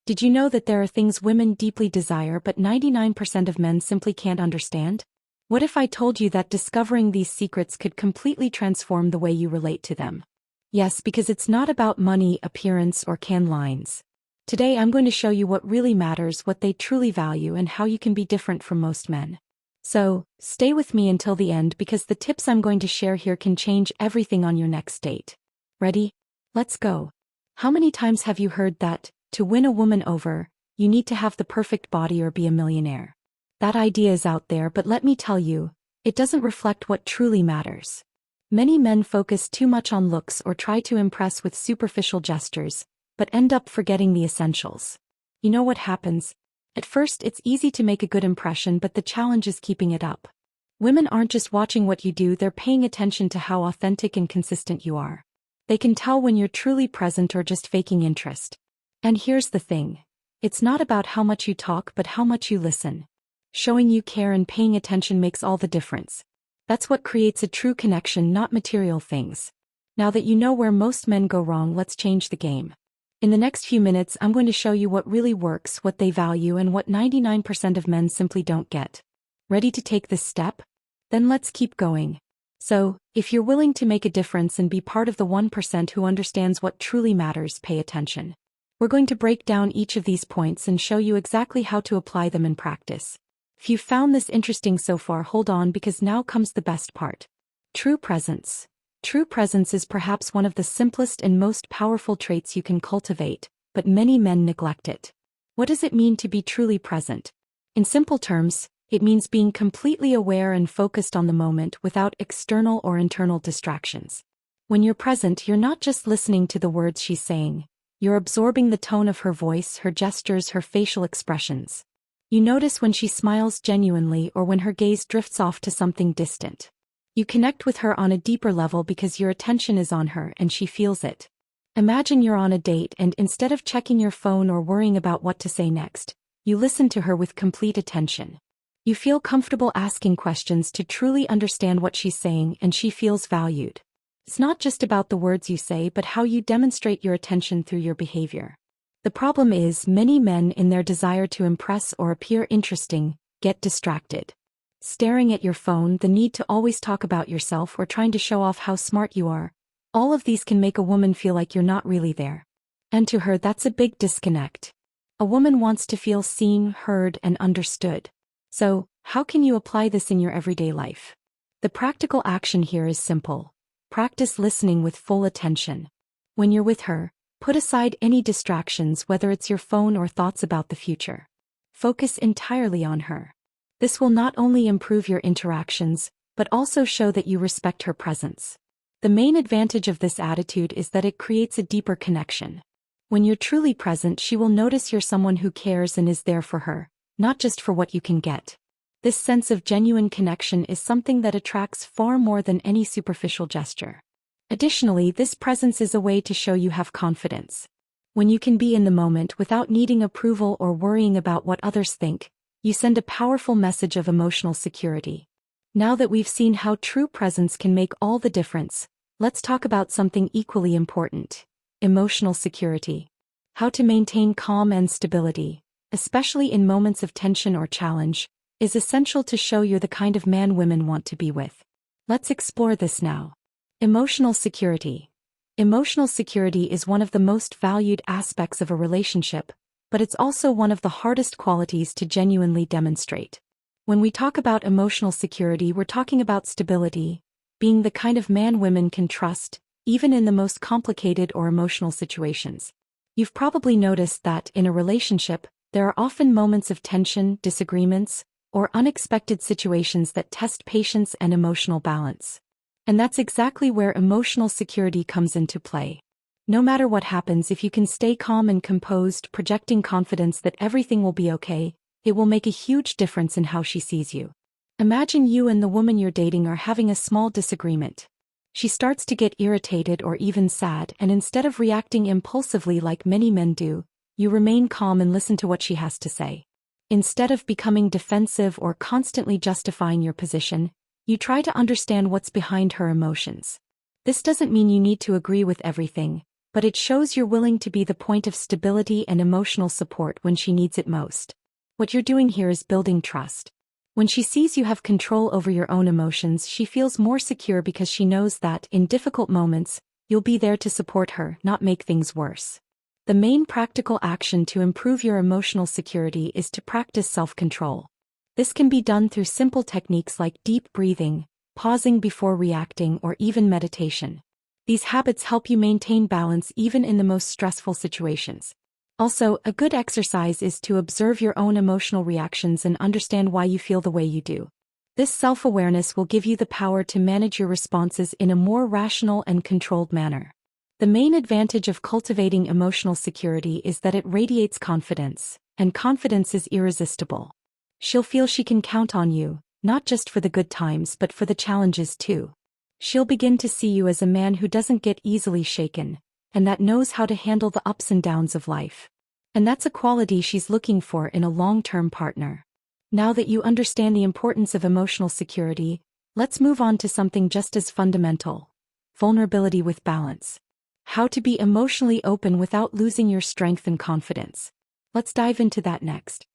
Did you know that there are things women deeply desire but 99% of men simply can't understand? What if I told you that discovering these secrets could completely transform the way you relate to them? Yes, because it's not about money, appearance, or canned lines. Today I'm going to show you what really matters, what they truly value, and how you can be different from most men. So, stay with me until the end because the tips I'm going to share here can change everything on your next date. Ready? Let's go. How many times have you heard that, to win a woman over, you need to have the perfect body or be a millionaire? That idea is out there, but let me tell you, it doesn't reflect what truly matters. Many men focus too much on looks or try to impress with superficial gestures, but end up forgetting the essentials. You know what happens? At first it's easy to make a good impression, but the challenge is keeping it up. Women aren't just watching what you do, they're paying attention to how authentic and consistent you are. They can tell when you're truly present or just faking interest. And here's the thing. It's not about how much you talk but how much you listen. Showing you care and paying attention makes all the difference. That's what creates a true connection, not material things. Now that you know where most men go wrong, let's change the game. In the next few minutes, I'm going to show you what really works, what they value, and what 99% of men simply don't get. Ready to take this step? Then let's keep going. So, if you're willing to make a difference and be part of the 1% who understands what truly matters, pay attention. We're going to break down each of these points and show you exactly how to apply them in practice. If you found this interesting so far, hold on because now comes the best part. True presence. True presence is perhaps one of the simplest and most powerful traits you can cultivate, but many men neglect it. What does it mean to be truly present? In simple terms, it means being completely aware and focused on the moment without external or internal distractions. When you're present, you're not just listening to the words she's saying. You're absorbing the tone of her voice, her gestures, her facial expressions. You notice when she smiles genuinely or when her gaze drifts off to something distant. You connect with her on a deeper level because your attention is on her and she feels it. Imagine you're on a date and instead of checking your phone or worrying about what to say next, you listen to her with complete attention. You feel comfortable asking questions to truly understand what she's saying, and she feels valued. It's not just about the words you say but how you demonstrate your attention through your behavior. The problem is, many men, in their desire to impress or appear interesting, get distracted. Staring at your phone, the need to always talk about yourself, or trying to show off how smart you are, all of these can make a woman feel like you're not really there. And to her, that's a big disconnect. A woman wants to feel seen, heard, and understood. So, how can you apply this in your everyday life? The practical action here is simple. Practice listening with full attention. When you're with her, put aside any distractions, whether it's your phone or thoughts about the future. Focus entirely on her. This will not only improve your interactions, but also show that you respect her presence. The main advantage of this attitude is that it creates a deeper connection. When you're truly present, she will notice you're someone who cares and is there for her, not just for what you can get. This sense of genuine connection is something that attracts far more than any superficial gesture. Additionally, this presence is a way to show you have confidence. When you can be in the moment without needing approval or worrying about what others think, you send a powerful message of emotional security. Now that we've seen how true presence can make all the difference, let's talk about something equally important: emotional security. How to maintain calm and stability, especially in moments of tension or challenge, is essential to show you're the kind of man women want to be with. Let's explore this now. Emotional security. Emotional security is one of the most valued aspects of a relationship, but it's also one of the hardest qualities to genuinely demonstrate. When we talk about emotional security, we're talking about stability, being the kind of man women can trust, even in the most complicated or emotional situations. You've probably noticed that, in a relationship, there are often moments of tension, disagreements, or unexpected situations that test patience and emotional balance. And that's exactly where emotional security comes into play. No matter what happens, if you can stay calm and composed, projecting confidence that everything will be okay, it will make a huge difference in how she sees you. Imagine you and the woman you're dating are having a small disagreement. She starts to get irritated or even sad, and instead of reacting impulsively like many men do, you remain calm and listen to what she has to say. Instead of becoming defensive or constantly justifying your position, you try to understand what's behind her emotions. This doesn't mean you need to agree with everything. but it shows you're willing to be the point of stability and emotional support when she needs it most. What you're doing here is building trust. When she sees you have control over your own emotions, she feels more secure because she knows that, in difficult moments, you'll be there to support her, not make things worse. The main practical action to improve your emotional security is to practice self-control. This can be done through simple techniques like deep breathing, pausing before reacting, or even meditation. These habits help you maintain balance even in the most stressful situations. Also, a good exercise is to observe your own emotional reactions and understand why you feel the way you do. This self-awareness will give you the power to manage your responses in a more rational and controlled manner. The main advantage of cultivating emotional security is that it radiates confidence, and confidence is irresistible. She'll feel she can count on you, not just for the good times but for the challenges too. She'll begin to see you as a man who doesn't get easily shaken, and that knows how to handle the ups and downs of life. And that's a quality she's looking for in a long-term partner. Now that you understand the importance of emotional security, let's move on to something just as fundamental: vulnerability with balance. How to be emotionally open without losing your strength and confidence. Let's dive into that next.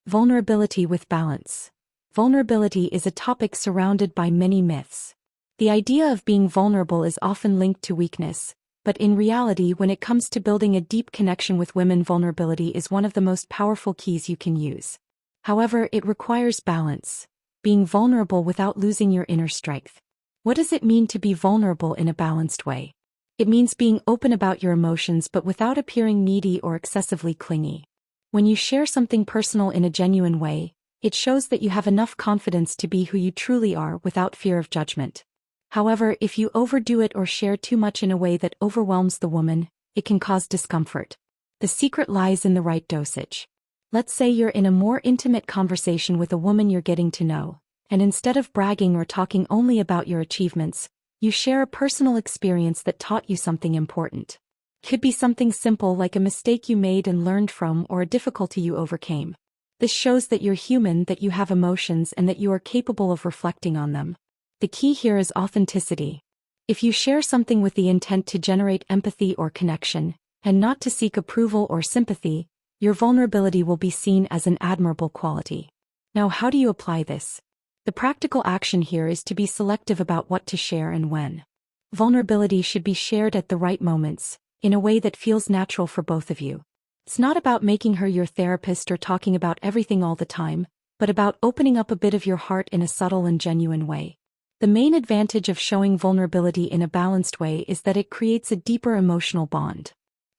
Vulnerability with balance. Vulnerability is a topic surrounded by many myths. The idea of being vulnerable is often linked to weakness, but in reality, when it comes to building a deep connection with women, vulnerability is one of the most powerful keys you can use. However, it requires balance, being vulnerable without losing your inner strength. What does it mean to be vulnerable in a balanced way? It means being open about your emotions but without appearing needy or excessively clingy. When you share something personal in a genuine way, it shows that you have enough confidence to be who you truly are without fear of judgment. However, if you overdo it or share too much in a way that overwhelms the woman, it can cause discomfort. The secret lies in the right dosage. Let's say you're in a more intimate conversation with a woman you're getting to know, and instead of bragging or talking only about your achievements, you share a personal experience that taught you something important. Could be something simple like a mistake you made and learned from, or a difficulty you overcame. This shows that you're human, that you have emotions, and that you are capable of reflecting on them. The key here is authenticity. If you share something with the intent to generate empathy or connection, and not to seek approval or sympathy, your vulnerability will be seen as an admirable quality. Now, how do you apply this? The practical action here is to be selective about what to share and when. Vulnerability should be shared at the right moments, in a way that feels natural for both of you. It's not about making her your therapist or talking about everything all the time, but about opening up a bit of your heart in a subtle and genuine way. The main advantage of showing vulnerability in a balanced way is that it creates a deeper emotional bond.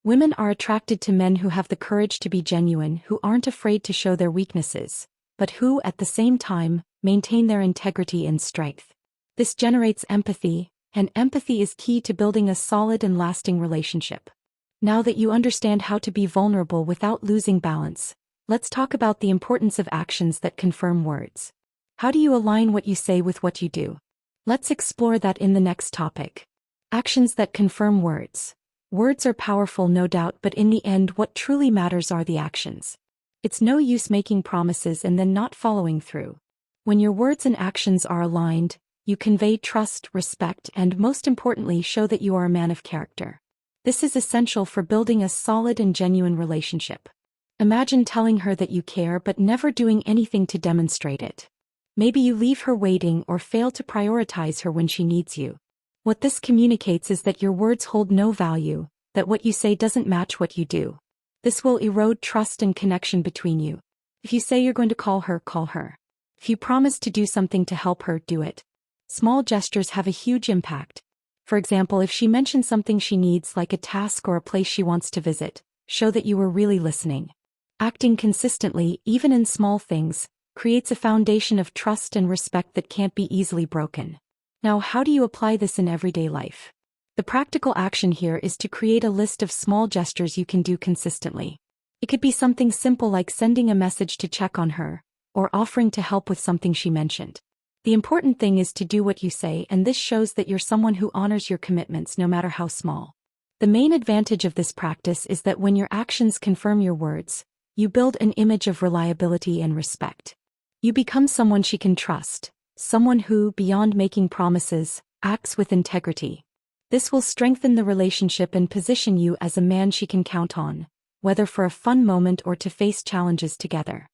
Women are attracted to men who have the courage to be genuine, who aren't afraid to show their weaknesses, but who, at the same time, maintain their integrity and strength. This generates empathy, and empathy is key to building a solid and lasting relationship. Now that you understand how to be vulnerable without losing balance, let's talk about the importance of actions that confirm words. How do you align what you say with what you do? Let's explore that in the next topic. Actions that confirm words. Words are powerful, no doubt, but in the end, what truly matters are the actions. It's no use making promises and then not following through. When your words and actions are aligned, you convey trust, respect, and most importantly, show that you are a man of character. This is essential for building a solid and genuine relationship. Imagine telling her that you care but never doing anything to demonstrate it. Maybe you leave her waiting or fail to prioritize her when she needs you. What this communicates is that your words hold no value, that what you say doesn't match what you do. This will erode trust and connection between you. If you say you're going to call her, call her. If you promise to do something to help her, do it. Small gestures have a huge impact. For example, if she mentions something she needs, like a task or a place she wants to visit, show that you were really listening. Acting consistently, even in small things, creates a foundation of trust and respect that can't be easily broken. Now, how do you apply this in everyday life? The practical action here is to create a list of small gestures you can do consistently. It could be something simple like sending a message to check on her, or offering to help with something she mentioned. The important thing is to do what you say, and this shows that you're someone who honors your commitments no matter how small. The main advantage of this practice is that when your actions confirm your words, you build an image of reliability and respect. You become someone she can trust, someone who, beyond making promises, acts with integrity. This will strengthen the relationship and position you as a man she can count on, whether for a fun moment or to face challenges together.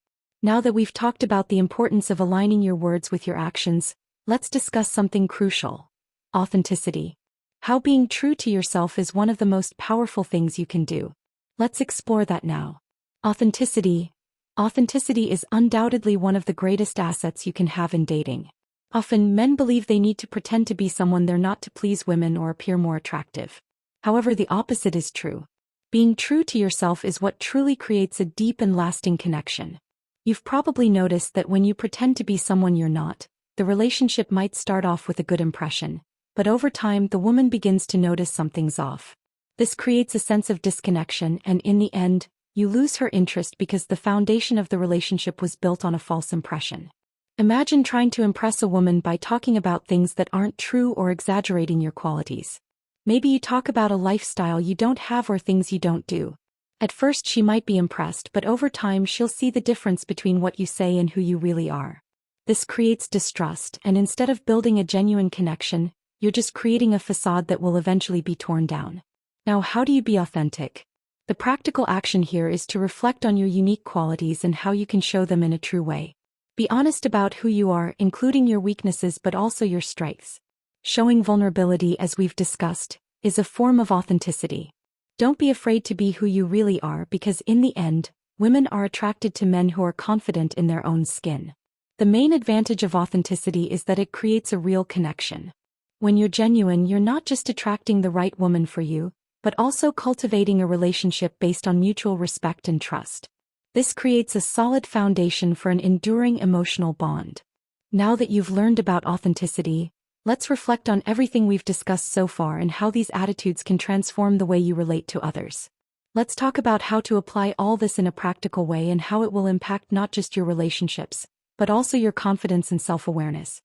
Now that we've talked about the importance of aligning your words with your actions, let's discuss something crucial: authenticity. How being true to yourself is one of the most powerful things you can do. Let's explore that now. Authenticity. Authenticity is undoubtedly one of the greatest assets you can have in dating. Often, men believe they need to pretend to be someone they're not to please women or appear more attractive. However, the opposite is true. Being true to yourself is what truly creates a deep and lasting connection. You've probably noticed that when you pretend to be someone you're not, the relationship might start off with a good impression, but over time the woman begins to notice something's off. This creates a sense of disconnection, and in the end, you lose her interest because the foundation of the relationship was built on a false impression. Imagine trying to impress a woman by talking about things that aren't true or exaggerating your qualities. Maybe you talk about a lifestyle you don't have or things you don't do. At first she might be impressed, but over time she'll see the difference between what you say and who you really are. This creates distrust, and instead of building a genuine connection, you're just creating a facade that will eventually be torn down. Now, how do you be authentic? The practical action here is to reflect on your unique qualities and how you can show them in a true way. Be honest about who you are, including your weaknesses but also your strengths. Showing vulnerability, as we've discussed, is a form of authenticity. Don't be afraid to be who you really are, because in the end, women are attracted to men who are confident in their own skin. The main advantage of authenticity is that it creates a real connection. When you're genuine, you're not just attracting the right woman for you, but also cultivating a relationship based on mutual respect and trust. This creates a solid foundation for an enduring emotional bond. Now that you've learned about authenticity, let's reflect on everything we've discussed so far and how these attitudes can transform the way you relate to others. Let's talk about how to apply all this in a practical way and how it will impact not just your relationships, but also your confidence and self-awareness.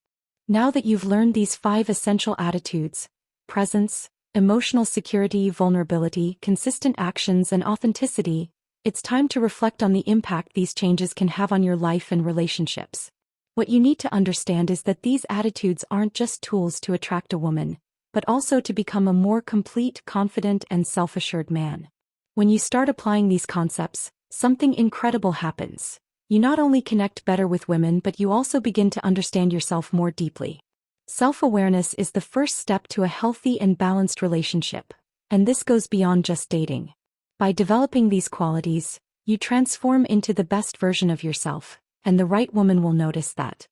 Now that you've learned these 5 essential attitudes: presence, emotional security, vulnerability, consistent actions, and authenticity, it's time to reflect on the impact these changes can have on your life and relationships. What you need to understand is that these attitudes aren't just tools to attract a woman, but also to become a more complete, confident, and self-assured man. When you start applying these concepts, something incredible happens. You not only connect better with women, but you also begin to understand yourself more deeply. Self-awareness is the first step to a healthy and balanced relationship, and this goes beyond just dating. By developing these qualities, you transform into the best version of yourself, and the right woman will notice that.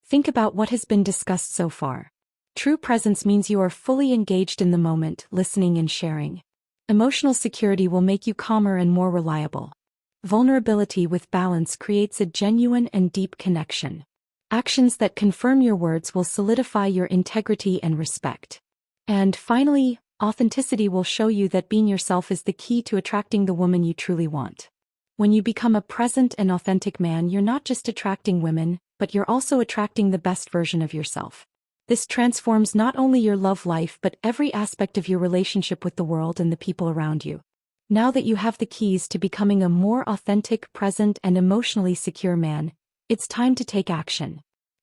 Think about what has been discussed so far. True presence means you are fully engaged in the moment, listening and sharing. Emotional security will make you calmer and more reliable. Vulnerability with balance creates a genuine and deep connection. Actions that confirm your words will solidify your integrity and respect. And finally, authenticity will show you that being yourself is the key to attracting the woman you truly want. When you become a present and authentic man, you're not just attracting women, but you're also attracting the best version of yourself. This transforms not only your love life but every aspect of your relationship with the world and the people around you. Now that you have the keys to becoming a more authentic, present, and emotionally secure man, it's time to take action.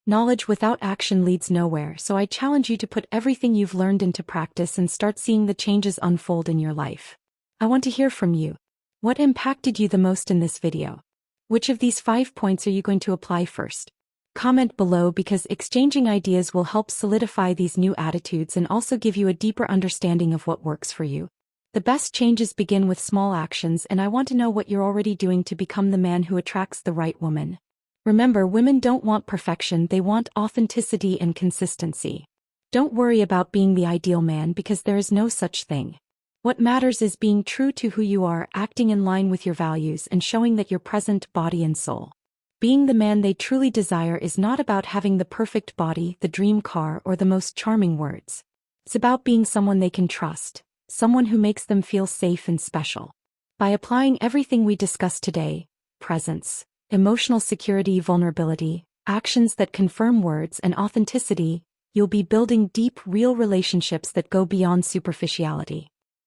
Knowledge without action leads nowhere, so I challenge you to put everything you've learned into practice and start seeing the changes unfold in your life. I want to hear from you. What impacted you the most in this video? Which of these 5 points are you going to apply first? Comment below, because exchanging ideas will help solidify these new attitudes and also give you a deeper understanding of what works for you. The best changes begin with small actions, and I want to know what you're already doing to become the man who attracts the right woman. Remember, women don't want perfection, they want authenticity and consistency. Don't worry about being the ideal man, because there is no such thing. What matters is being true to who you are, acting in line with your values, and showing that you're present, body and soul. Being the man they truly desire is not about having the perfect body, the dream car, or the most charming words. It's about being someone they can trust, someone who makes them feel safe and special. By applying everything we discussed today: presence, emotional security, vulnerability, actions that confirm words, and authenticity, you'll be building deep, real relationships that go beyond superficiality.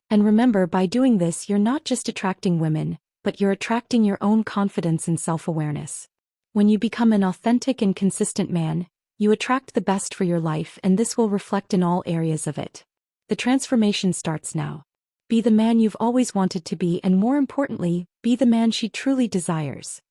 And remember, by doing this, you're not just attracting women, but you're attracting your own confidence and self-awareness. When you become an authentic and consistent man, you attract the best for your life, and this will reflect in all areas of it. The transformation starts now. Be the man you've always wanted to be, and more importantly, be the man she truly desires.